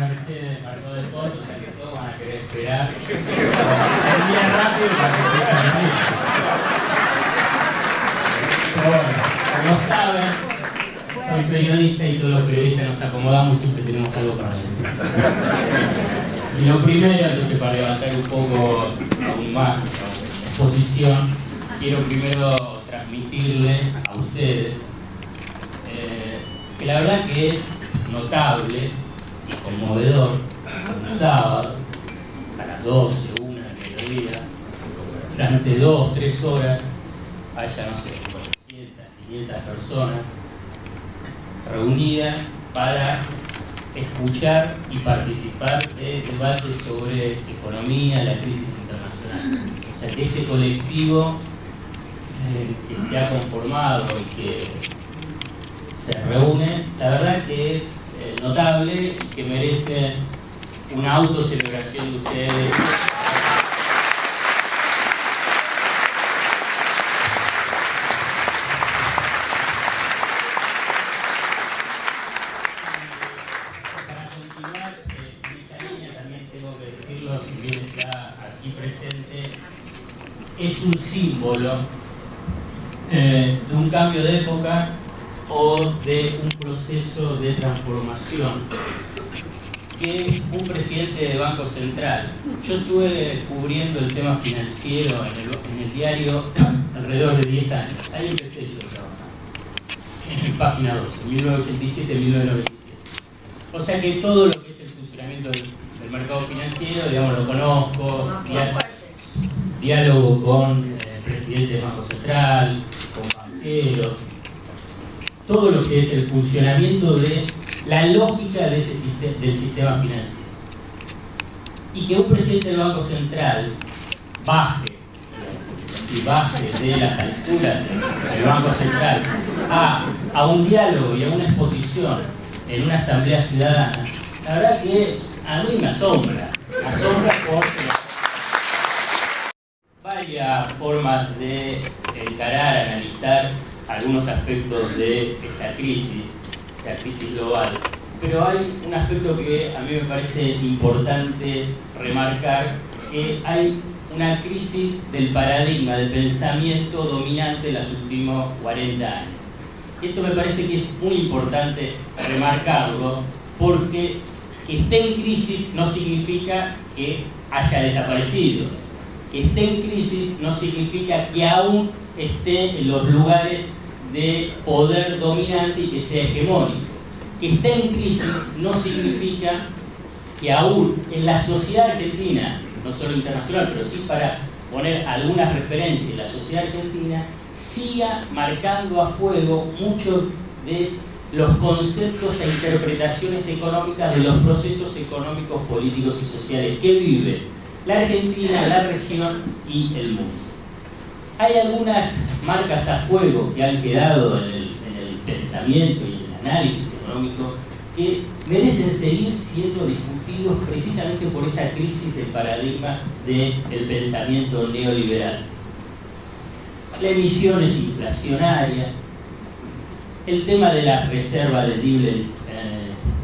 Mercedes marcó de fondo, o sea que todos van a querer esperar. Termina rápido para que empiece a venir. Pero bueno, como saben, soy periodista y todos los periodistas nos acomodamos, siempre tenemos algo para decir. Y lo primero, entonces, para levantar un poco aún más la exposición, quiero primero transmitirles a ustedes que la verdad que es notable y conmovedor un sábado a las 12, 1 del mediodía, durante 2, 3 horas haya, no sé, 400, 500 personas reunidas para escuchar y participar de debates sobre economía, la crisis internacional. O sea, que este colectivo que se ha conformado y que se reúne, la verdad que es notable y que merece una autocelebración de ustedes. Para continuar en esa línea, también tengo que decirlo, si bien está aquí presente, es un símbolo de un cambio de época o de un proceso de transformación que un presidente de Banco Central. Yo estuve cubriendo el tema financiero en el diario alrededor de 10 años. Ahí empecé yo a trabajar, en página 12, 1987-1997. O sea que todo lo que es el funcionamiento del mercado financiero, digamos, lo conozco, diálogo con el presidente del Banco Central, con banqueros, todo lo que es el funcionamiento de la lógica de del sistema financiero. Y que un presidente del Banco Central baje de las alturas del Banco Central a un diálogo y a una exposición en una asamblea ciudadana, la verdad que a mí me asombra porque varias formas de encarar, analizar algunos aspectos de esta crisis global, pero hay un aspecto que a mí me parece importante remarcar, que hay una crisis del paradigma del pensamiento dominante en los últimos 40 años. Y esto me parece que es muy importante remarcarlo, porque que esté en crisis no significa que haya desaparecido. Que esté en crisis no significa que aún esté en los lugares de poder dominante y que sea hegemónico. Que esté en crisis no significa que aún en la sociedad argentina, no solo internacional, pero sí para poner algunas referencias, la sociedad argentina siga marcando a fuego muchos de los conceptos e interpretaciones económicas de los procesos económicos, políticos y sociales que vive la Argentina, la región y el mundo. Hay algunas marcas a fuego que han quedado en el pensamiento y en el análisis económico que merecen seguir siendo discutidos precisamente por esa crisis del paradigma del pensamiento neoliberal. La emisión es inflacionaria, el tema de las reservas de libre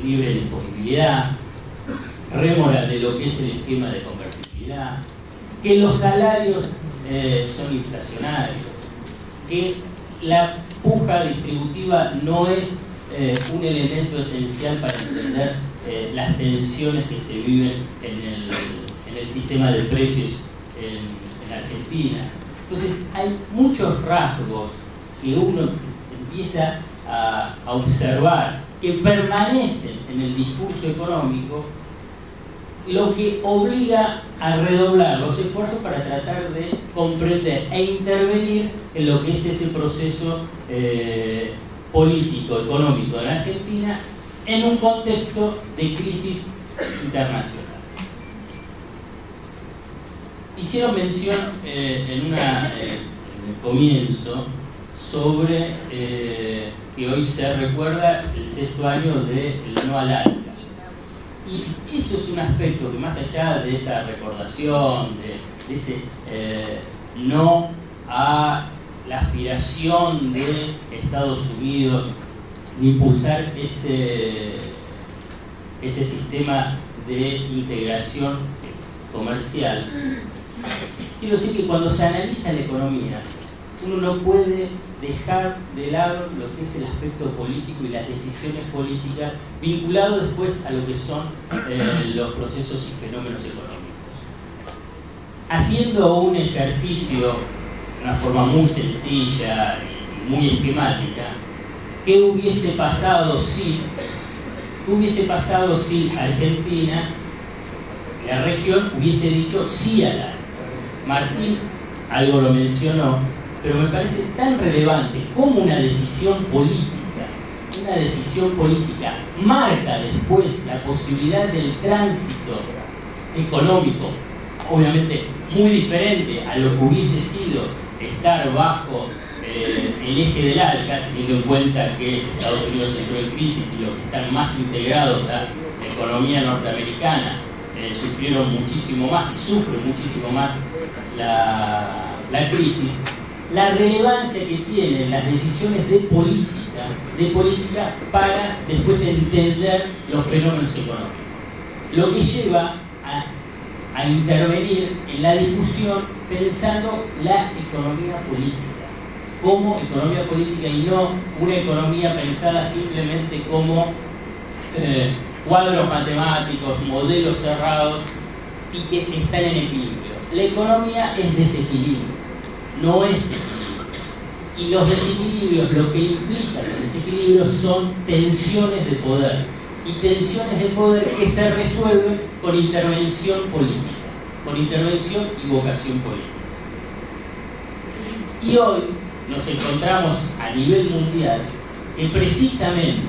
disponibilidad, rémora de lo que es el esquema de convertibilidad, que los salarios son inflacionarios, que la puja distributiva no es un elemento esencial para entender las tensiones que se viven en el sistema de precios en Argentina. Entonces hay muchos rasgos que uno empieza a observar que permanecen en el discurso económico, lo que obliga a redoblar los esfuerzos para tratar de comprender e intervenir en lo que es este proceso político, económico en Argentina en un contexto de crisis internacional. Hicieron mención en el comienzo sobre que hoy se recuerda el 6º año del no al ALCA. Y eso es un aspecto que, más allá de esa recordación, de ese no a la aspiración de Estados Unidos, de impulsar ese sistema de integración comercial, quiero decir que cuando se analiza la economía, uno no puede dejar de lado lo que es el aspecto político y las decisiones políticas vinculado después a lo que son los procesos y fenómenos económicos. Haciendo un ejercicio de una forma muy sencilla y muy esquemática, ¿qué hubiese pasado si Argentina, la región, hubiese dicho sí a la? Martín algo lo mencionó, pero me parece tan relevante como una decisión política marca después la posibilidad del tránsito económico, obviamente muy diferente a lo que hubiese sido estar bajo el eje del ALCA, teniendo en cuenta que Estados Unidos entró en crisis y los que están más integrados a la economía norteamericana sufrieron muchísimo más y sufren muchísimo más la crisis. La relevancia que tienen las decisiones de política para después entender los fenómenos económicos, lo que lleva a intervenir en la discusión pensando la economía política como economía política y no una economía pensada simplemente como cuadros matemáticos, modelos cerrados y que están en equilibrio. La economía es desequilibrio, no es equilibrio. Y los desequilibrios, lo que implican los desequilibrios son tensiones de poder. Y tensiones de poder que se resuelven con intervención política, con intervención y vocación política. Y hoy nos encontramos a nivel mundial que precisamente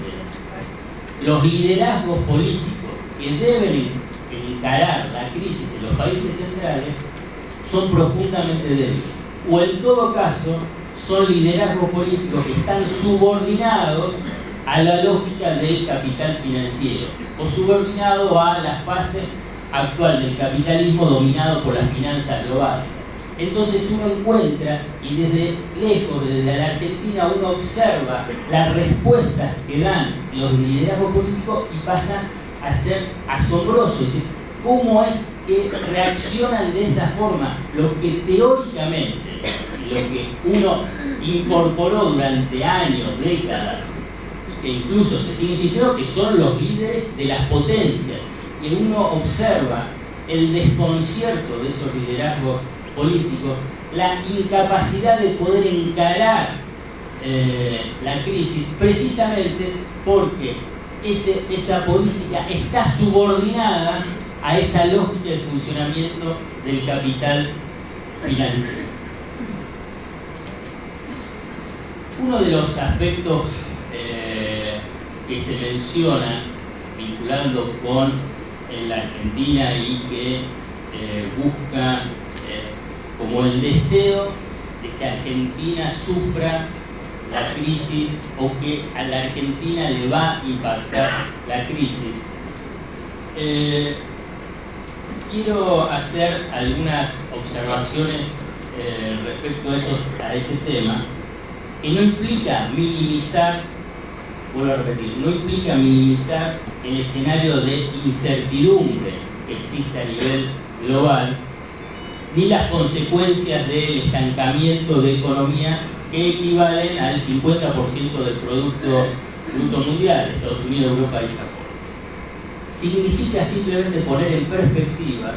los liderazgos políticos que deben encarar la crisis en los países centrales son profundamente débiles, o en todo caso son liderazgos políticos que están subordinados a la lógica del capital financiero o subordinado a la fase actual del capitalismo dominado por las finanzas globales. Entonces uno encuentra, y desde lejos, desde la Argentina, uno observa las respuestas que dan los liderazgos políticos y pasan a ser asombrosos. Es decir, cómo es que reaccionan de esta forma, lo que teóricamente, lo que uno incorporó durante años, décadas, que incluso se sigue insistiendo que son los líderes de las potencias, y uno observa el desconcierto de esos liderazgos políticos, la incapacidad de poder encarar la crisis, precisamente porque esa política está subordinada a esa lógica de funcionamiento del capital financiero. Uno de los aspectos que se menciona vinculando con la Argentina y que busca como el deseo de que Argentina sufra la crisis o que a la Argentina le va a impactar la crisis. Quiero hacer algunas observaciones respecto a ese tema, que no implica minimizar, vuelvo a repetir, no implica minimizar el escenario de incertidumbre que existe a nivel global, ni las consecuencias del estancamiento de economía que equivalen al 50% del Producto Bruto Mundial de Estados Unidos, Europa y Japón. Significa simplemente poner en perspectiva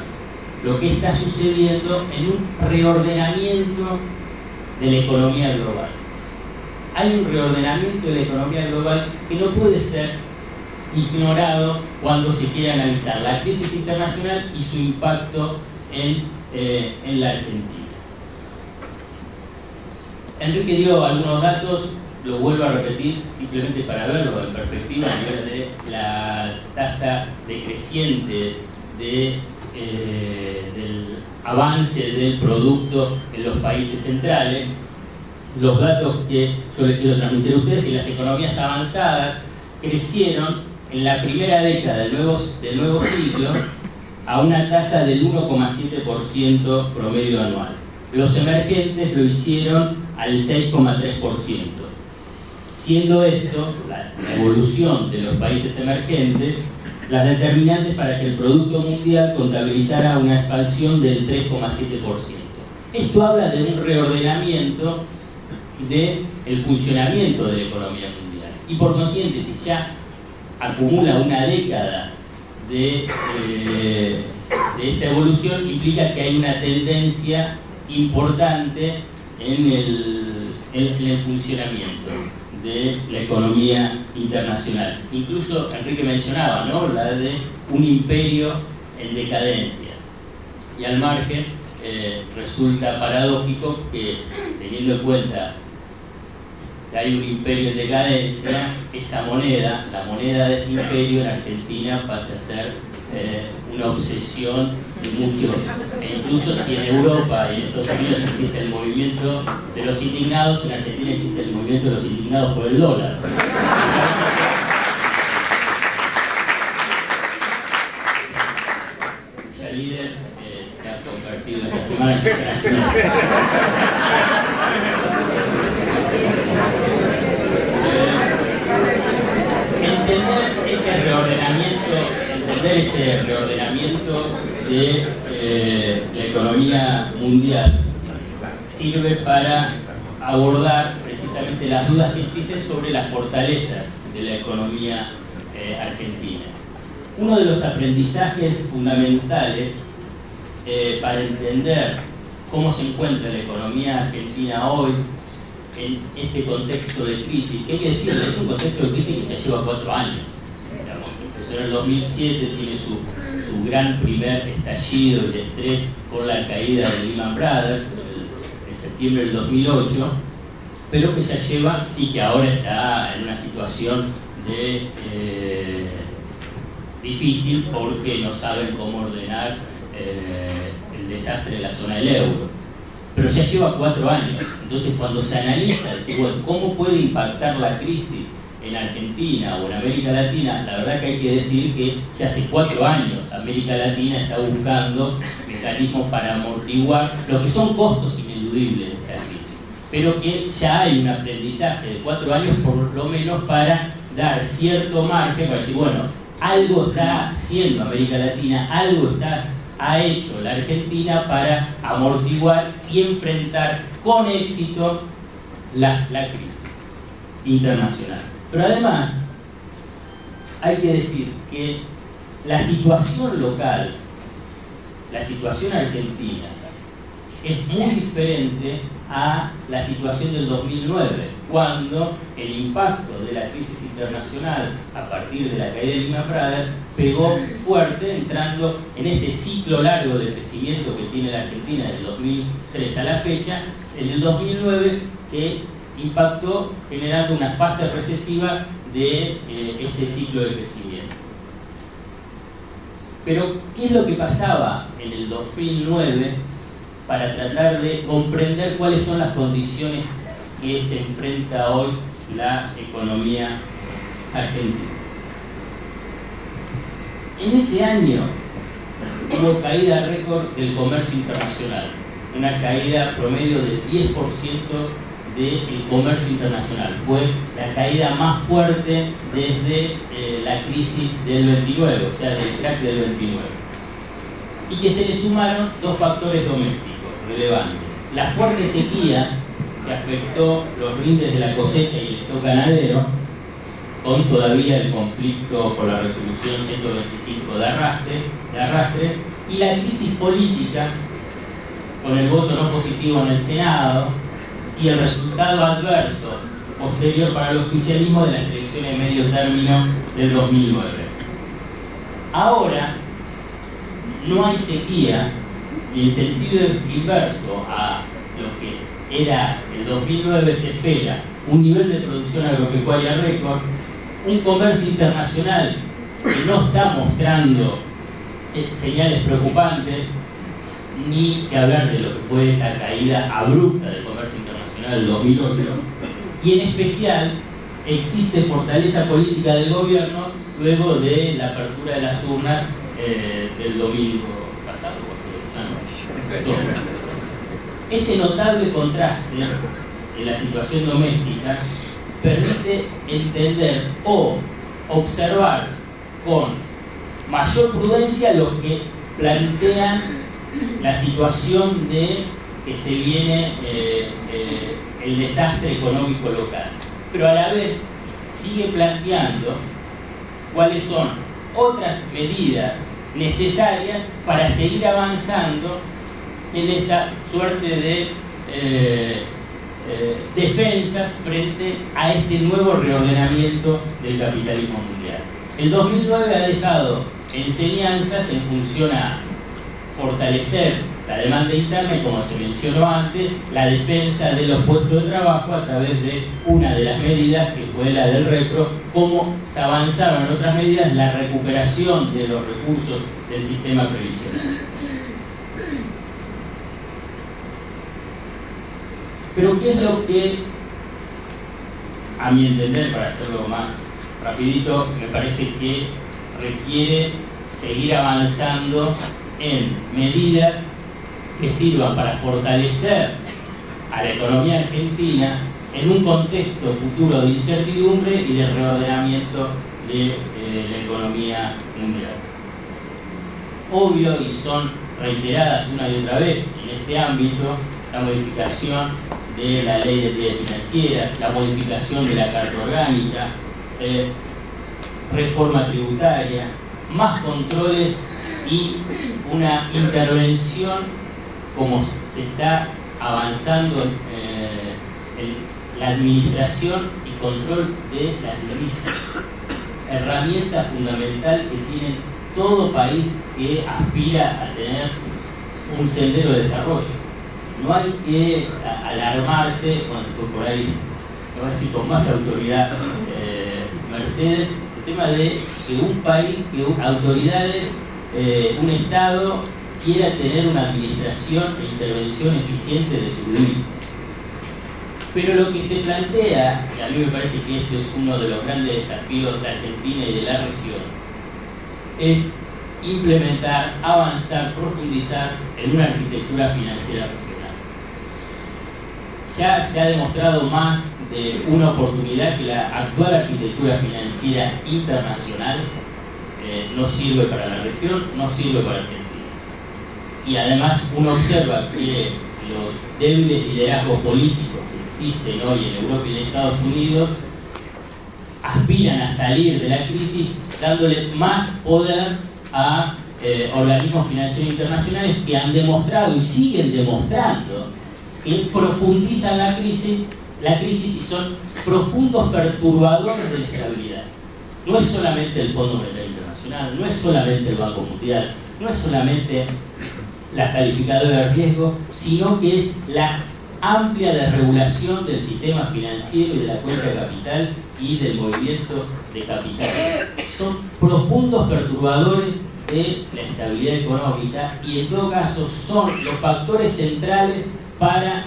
lo que está sucediendo en un reordenamiento de la economía global. Hay un reordenamiento de la economía global que no puede ser ignorado cuando se quiere analizar la crisis internacional y su impacto en la Argentina. Enrique dio algunos datos, lo vuelvo a repetir simplemente para verlo en perspectiva a nivel de la tasa decreciente del avance del producto en los países centrales. Los datos que yo les quiero transmitir a ustedes, que las economías avanzadas crecieron en la primera década del nuevo siglo a una tasa del 1,7% promedio anual. Los emergentes lo hicieron al 6,3%. Siendo esto, la evolución de los países emergentes, las determinantes para que el Producto Mundial contabilizara una expansión del 3,7%. Esto habla de un reordenamiento del funcionamiento de la economía mundial. Y por consiguiente, si ya acumula una década de esta evolución, implica que hay una tendencia importante en el funcionamiento de la economía internacional. Incluso Enrique mencionaba, ¿no?, la de un imperio en decadencia. Y al margen, resulta paradójico que, teniendo en cuenta que hay un imperio en decadencia, esa moneda, la moneda de ese imperio en Argentina pasa a ser una obsesión de muchos. E incluso si en Europa y en Estados Unidos existe el movimiento de los indignados, en Argentina existe el movimiento de los indignados por el dólar. Cuya líder se ha convertido esta semana en entender ese reordenamiento de la economía mundial sirve para abordar precisamente las dudas que existen sobre las fortalezas de la economía argentina. Uno de los aprendizajes fundamentales para entender cómo se encuentra la economía argentina hoy en este contexto de crisis, que hay que decirlo, es un contexto de crisis que ya lleva 4 años. Empezó en el 2007, tiene su gran primer estallido de estrés con la caída de Lehman Brothers en septiembre del 2008, pero que ya lleva y que ahora está en una situación difícil porque no saben cómo ordenar el desastre de la zona del euro. Pero ya lleva 4 años. Entonces, cuando se analiza, decir, bueno, ¿cómo puede impactar la crisis en Argentina o en América Latina? La verdad que hay que decir que ya hace 4 años América Latina está buscando mecanismos para amortiguar lo que son costos ineludibles de esta crisis. Pero que ya hay un aprendizaje de 4 años, por lo menos, para dar cierto margen, para decir, bueno, algo está haciendo América Latina, algo ha hecho la Argentina para amortiguar y enfrentar con éxito la crisis internacional. Pero además, hay que decir que la situación local, la situación argentina, es muy diferente a la situación del 2009, cuando el impacto de la crisis internacional a partir de la caída de Lehman Brothers pegó fuerte, entrando en este ciclo largo de crecimiento que tiene la Argentina desde el 2003 a la fecha, en el 2009, que impactó generando una fase recesiva de ese ciclo de crecimiento. Pero, ¿qué es lo que pasaba en el 2009 para tratar de comprender cuáles son las condiciones que se enfrenta hoy la economía argentina? En ese año hubo caída récord del comercio internacional, una caída promedio del 10% del comercio internacional. Fue la caída más fuerte desde la crisis del 29, o sea, del crack del 29. Y que se le sumaron 2 factores domésticos relevantes. La fuerte sequía que afectó los rindes de la cosecha y el stock ganadero, con todavía el conflicto por la resolución 125 de arrastre, y la crisis política con el voto no positivo en el Senado y el resultado adverso posterior para el oficialismo de las elecciones de medio término del 2009. Ahora no hay sequía, y en sentido inverso a lo que era el 2009 se espera un nivel de producción agropecuaria récord, un comercio internacional que no está mostrando señales preocupantes, ni que hablar de lo que fue esa caída abrupta del comercio internacional del 2008, y en especial existe fortaleza política del gobierno luego de la apertura de las urnas del domingo pasado, Ese notable contraste en la situación doméstica permite entender o observar con mayor prudencia los que plantean la situación de que se viene el desastre económico local, pero a la vez sigue planteando cuáles son otras medidas necesarias para seguir avanzando en esta suerte de defensas frente a este nuevo reordenamiento del capitalismo mundial. El 2009 ha dejado enseñanzas en función a fortalecer la demanda interna y, como se mencionó antes, la defensa de los puestos de trabajo a través de una de las medidas que fue la del REPRO, cómo se avanzaron en otras medidas, la recuperación de los recursos del sistema previsional. Pero ¿qué es lo que, a mi entender, para hacerlo más rapidito, me parece que requiere seguir avanzando en medidas que sirvan para fortalecer a la economía argentina en un contexto futuro de incertidumbre y de reordenamiento de la economía mundial? Obvio, y son reiteradas una y otra vez en este ámbito, la modificación de la ley de entidades financieras, la modificación de la Carta Orgánica, reforma tributaria, más controles y una intervención, como se está avanzando en la administración y control de las crisis, herramienta fundamental que tiene todo país que aspira a tener un sendero de desarrollo. No hay que alarmarse, por ahí, no voy a decir con más autoridad, Mercedes, el tema de que un país, que autoridades, un Estado quiera tener una administración e intervención eficiente de su divisa. Pero lo que se plantea, y a mí me parece que este es uno de los grandes desafíos de Argentina y de la región, es implementar, avanzar, profundizar en una arquitectura financiera regional. Ya se ha demostrado más de una oportunidad que la actual arquitectura financiera internacional no sirve para la región, no sirve para Argentina. Y además uno observa que los débiles liderazgos políticos que existen hoy en Europa y en Estados Unidos aspiran a salir de la crisis dándole más poder a organismos financieros internacionales que han demostrado y siguen demostrando que profundizan la crisis y son profundos perturbadores de la estabilidad. No es solamente el Fondo Monetario Internacional, no es solamente el Banco Mundial, no es solamente la calificadora de riesgo, sino que es la amplia desregulación del sistema financiero y de la cuenta de capital y del movimiento de capital. Son profundos perturbadores de la estabilidad económica y en todo caso son los factores centrales para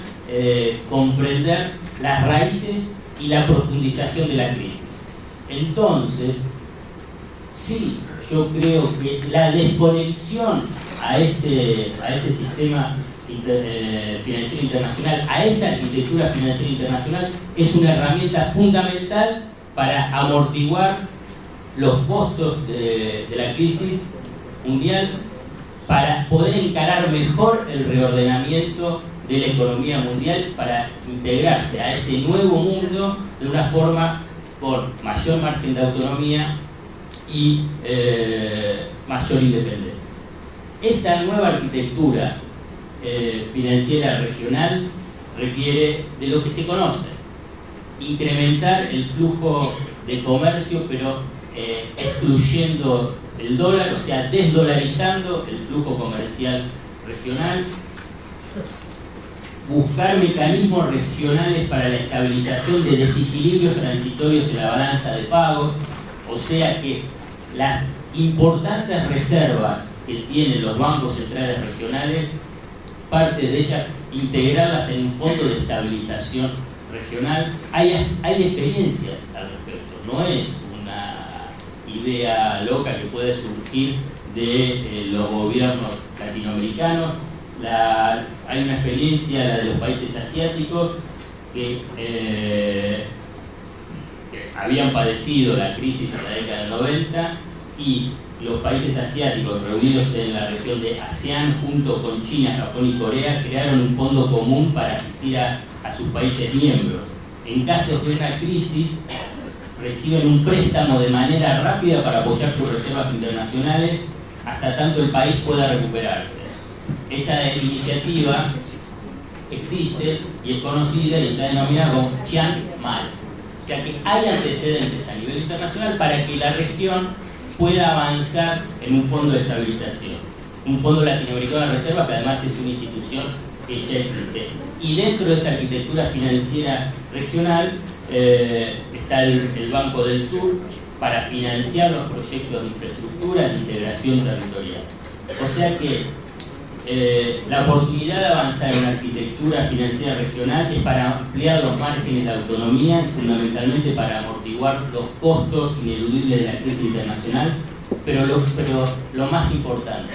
comprender las raíces y la profundización de la crisis. Entonces, sí, yo creo que la desconexión a ese sistema financiero internacional, a esa arquitectura financiera internacional, es una herramienta fundamental para amortiguar los costos de la crisis mundial, para poder encarar mejor el reordenamiento de la economía mundial, para integrarse a ese nuevo mundo de una forma con mayor margen de autonomía y mayor independencia. Esa nueva arquitectura financiera regional requiere de lo que se conoce: incrementar el flujo de comercio, pero excluyendo el dólar, o sea, desdolarizando el flujo comercial regional, buscar mecanismos regionales para la estabilización de desequilibrios transitorios en la balanza de pagos, o sea que las importantes reservas que tienen los bancos centrales regionales, parte de ellas integrarlas en un fondo de estabilización regional. Hay experiencias al respecto, no es una idea loca que puede surgir de los gobiernos latinoamericanos. Hay una experiencia, la de los países asiáticos, que habían padecido la crisis en la década del 90 y los países asiáticos reunidos en la región de ASEAN junto con China, Japón y Corea crearon un fondo común para asistir a sus países miembros. En caso de una crisis, reciben un préstamo de manera rápida para apoyar sus reservas internacionales hasta tanto el país pueda recuperarse. Esa iniciativa existe y es conocida y está denominada como Chiang Mai. O sea que hay antecedentes a nivel internacional para que la región pueda avanzar en un fondo de estabilización. Un fondo latinoamericano de reserva que además es una institución que ya existe. Y dentro de esa arquitectura financiera regional está el Banco del Sur para financiar los proyectos de infraestructura de integración territorial. O sea que la oportunidad de avanzar en una arquitectura financiera regional es para ampliar los márgenes de autonomía, fundamentalmente para amortiguar los costos ineludibles de la crisis internacional, pero lo más importante,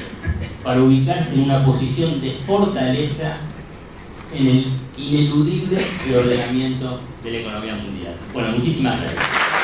para ubicarse en una posición de fortaleza en el ineludible reordenamiento de la economía mundial. Bueno, muchísimas gracias.